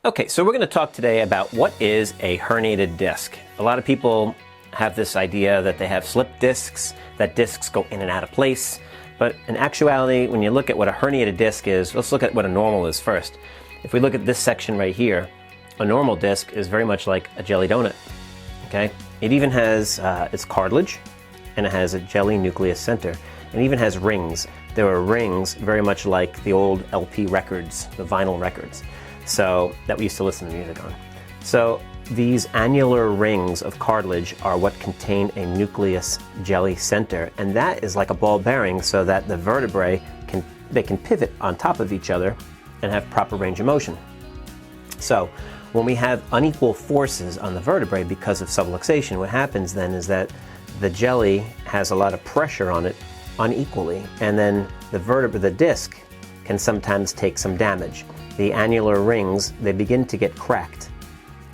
Okay, so we're going to talk today about what is a herniated disc. A lot of people have this idea that they have slip discs, that discs go in and out of place. But in actuality, when you look at what a herniated disc is, let's look at what a normal is first. If we look at this section right here, a normal disc is very much like a jelly donut. Okay? It even has its cartilage, and it has a jelly nucleus center. It even has rings. There are rings very much like the old LP records, the vinyl records, so that we used to listen to music on. So these annular rings of cartilage are what contain a nucleus jelly center, and that is like a ball bearing so that the vertebrae can pivot on top of each other and have proper range of motion. So when we have unequal forces on the vertebrae because of subluxation, what happens then is that the jelly has a lot of pressure on it unequally, and then the disc can sometimes take some damage. The annular rings, they begin to get cracked,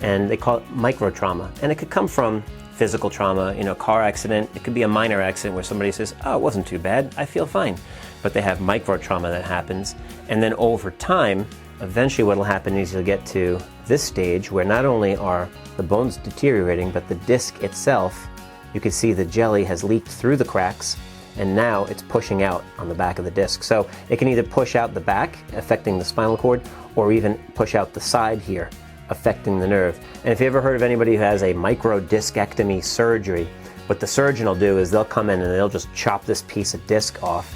and they call it microtrauma. And it could come from physical trauma, car accident. It could be a minor accident where somebody says, oh, it wasn't too bad, I feel fine. But they have microtrauma that happens, and then over time, eventually what will happen is you'll get to this stage where not only are the bones deteriorating, but the disc itself, you can see the jelly has leaked through the cracks, and now it's pushing out on the back of the disc. So it can either push out the back, affecting the spinal cord, or even push out the side here, affecting the nerve. And if you ever heard of anybody who has a microdiscectomy surgery, what the surgeon will do is they'll come in and they'll just chop this piece of disc off,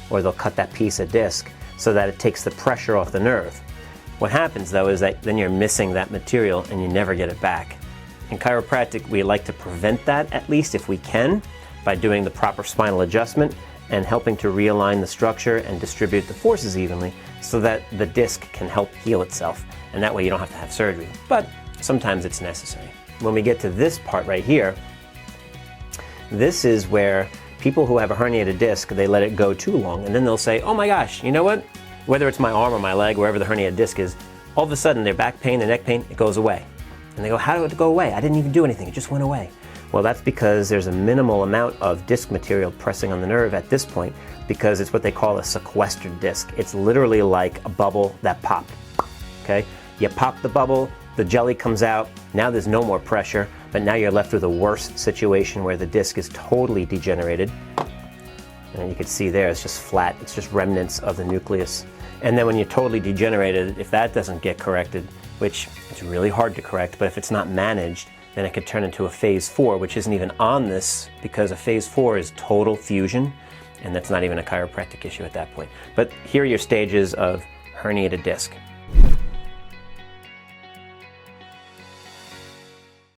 or they'll cut that piece of disc so that it takes the pressure off the nerve. What happens though is that then you're missing that material and you never get it back. In chiropractic, we like to prevent that, at least if we can, by doing the proper spinal adjustment and helping to realign the structure and distribute the forces evenly so that the disc can help heal itself. And that way you don't have to have surgery. But sometimes it's necessary. When we get to this part right here, this is where people who have a herniated disc, they let it go too long, and then they'll say, oh my gosh, you know what? Whether it's my arm or my leg, wherever the herniated disc is, all of a sudden their back pain, their neck pain, it goes away. And they go, how did it go away? I didn't even do anything, it just went away. Well, that's because there's a minimal amount of disc material pressing on the nerve at this point, because it's what they call a sequestered disc. It's literally like a bubble that popped. Okay? You pop the bubble, the jelly comes out, now there's no more pressure, but now you're left with a worse situation where the disc is totally degenerated. And you can see there, it's just flat, it's just remnants of the nucleus. And then when you're totally degenerated, if that doesn't get corrected, which it's really hard to correct, but if it's not managed, then it could turn into a phase 4, which isn't even on this, because a phase 4 is total fusion, and that's not even a chiropractic issue at that point. But here are your stages of herniated disc.